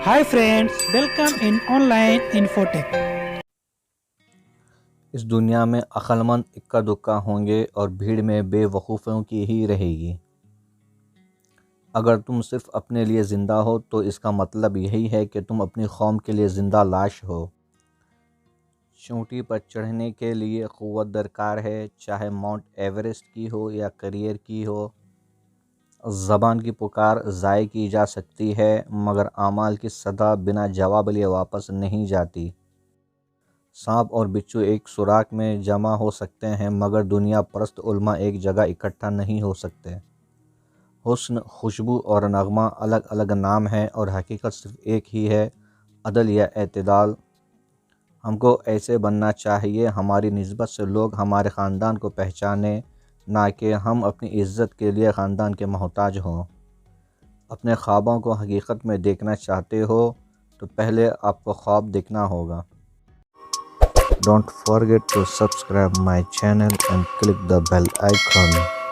Hi friends, welcome in online Infotech. اس دنیا میں عقلمند اکا دکا ہوں گے اور بھیڑ میں بے وقوفوں کی ہی رہے گی۔ اگر تم صرف اپنے لیے زندہ ہو تو اس کا مطلب یہی ہے کہ تم اپنی قوم کے لیے زندہ لاش ہو۔ چوٹی پر چڑھنے کے لیے قوت درکار ہے، چاہے ماؤنٹ ایورسٹ کی ہو یا کیریئر کی ہو۔ زبان کی پکار ضائع کی جا سکتی ہے مگر اعمال کی صدا بنا جواب لیے واپس نہیں جاتی۔ سانپ اور بچھو ایک سوراخ میں جمع ہو سکتے ہیں مگر دنیا پرست علماء ایک جگہ اکٹھا نہیں ہو سکتے۔ حسن، خوشبو اور نغمہ الگ الگ نام ہیں اور حقیقت صرف ایک ہی ہے، عدل یا اعتدال۔ ہم کو ایسے بننا چاہیے ہماری نسبت سے لوگ ہمارے خاندان کو پہچانیں، نہ کہ ہم اپنی عزت کے لیے خاندان کے محتاج ہوں۔ اپنے خوابوں کو حقیقت میں دیکھنا چاہتے ہو تو پہلے آپ کو خواب دیکھنا ہوگا۔ Don't forget to subscribe my channel and click the bell icon.